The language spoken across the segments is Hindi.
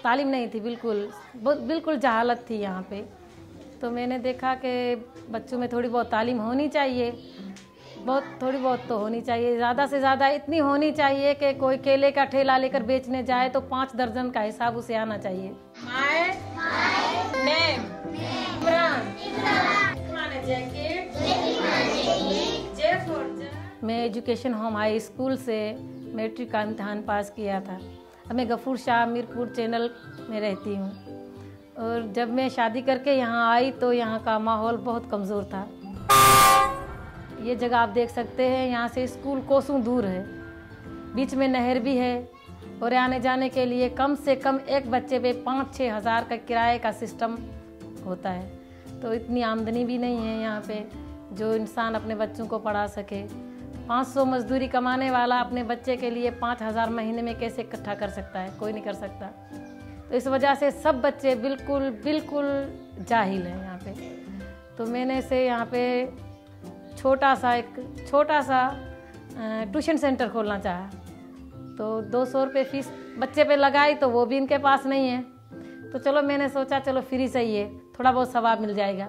तालीम नहीं थी, बिल्कुल जहालत थी यहाँ पे। तो मैंने देखा कि बच्चों में थोड़ी बहुत तालीम होनी चाहिए, थोड़ी बहुत तो होनी चाहिए, ज़्यादा से ज़्यादा इतनी होनी चाहिए कि कोई केले का ठेला लेकर बेचने जाए तो 5 दर्जन का हिसाब उसे आना चाहिए। मैं एजुकेशन होम हाई स्कूल से मैट्रिक का इम्तहान पास किया था। अब मैं गफूर शाह मीरपुर चैनल में रहती हूँ, और जब मैं शादी करके यहाँ आई तो यहाँ का माहौल बहुत कमज़ोर था। ये जगह आप देख सकते हैं, यहाँ से स्कूल कोसों दूर है, बीच में नहर भी है, और आने जाने के लिए कम से कम एक बच्चे पे 5-6 हज़ार का किराए का सिस्टम होता है। तो इतनी आमदनी भी नहीं है यहाँ पे जो इंसान अपने बच्चों को पढ़ा सके। 500 मजदूरी कमाने वाला अपने बच्चे के लिए 5,000 महीने में कैसे इकट्ठा कर सकता है? कोई नहीं कर सकता। तो इस वजह से सब बच्चे बिल्कुल जाहिल हैं यहाँ पे। तो मैंने से यहाँ पे छोटा सा ट्यूशन सेंटर खोलना चाहा। तो 200 रुपये फीस बच्चे पे लगाई, तो वो भी इनके पास नहीं है। तो चलो मैंने सोचा चलो फ्री सही है, थोड़ा बहुत सवाब मिल जाएगा।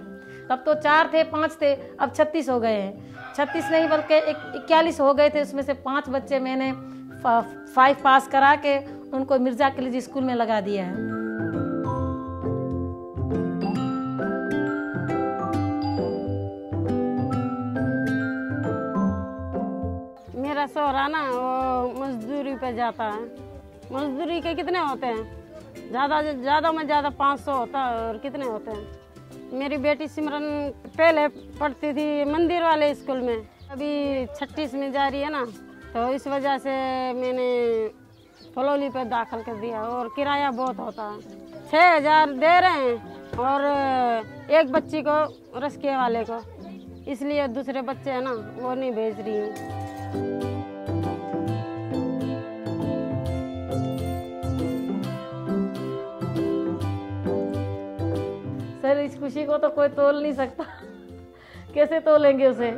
तब तो 4 थे 5 थे, अब 36 हो गए हैं। 36 नहीं बल्कि 41 हो गए थे। उसमें से 5 बच्चे मैंने 5 पास करा के उनको मिर्ज़ा खलील स्कूल में लगा दिया है। मेरा सोहरा ना वो मजदूरी पे जाता है। मजदूरी के कितने होते हैं? ज़्यादा में ज़्यादा 500 होता है। और कितने होते हैं? मेरी बेटी सिमरन पहले पढ़ती थी मंदिर वाले स्कूल में, अभी 36 में जा रही है ना, तो इस वजह से मैंने फलौली पे दाखिल कर दिया। और किराया बहुत होता है, 6,000 दे रहे हैं, और एक बच्ची को रसके वाले को, इसलिए दूसरे बच्चे हैं ना वो नहीं भेज रही हूँ। सर इस खुशी को तो कोई तोल नहीं सकता। कैसे तोलेंगे उसे?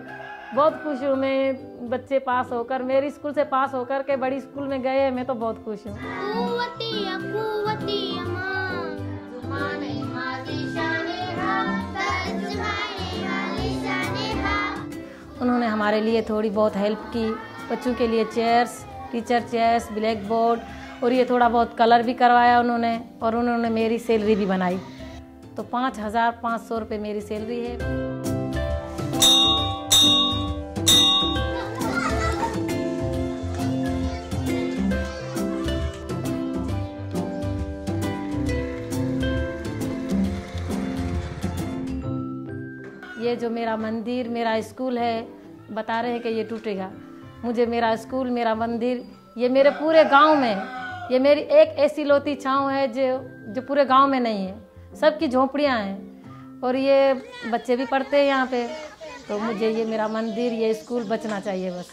बहुत खुश हूँ मैं, बच्चे पास होकर, मेरी स्कूल से पास होकर के बड़ी स्कूल में गए हैं। मैं तो बहुत खुश हूँ। उन्होंने हमारे लिए थोड़ी बहुत हेल्प की। बच्चों के लिए chairs, teacher chairs, black board, और ये थोड़ा बहुत कलर भी करवाया उन्होंने। और उन्होंने मेरी सैलरी भी बनाई। तो 5,500 रुपये मेरी सैलरी है। ये जो मेरा मंदिर, मेरा स्कूल है, बता रहे हैं कि ये टूटेगा। मुझे मेरा स्कूल, मेरा मंदिर, ये मेरे पूरे गांव में, ये मेरी एक ऐसी लौती छाँव है जो पूरे गांव में नहीं है। सबकी झोंपड़ियाँ हैं, और ये बच्चे भी पढ़ते हैं यहाँ पे। तो मुझे ये मेरा मंदिर, ये स्कूल बचना चाहिए बस।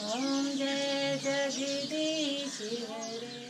ओम जय जगदीश हरे।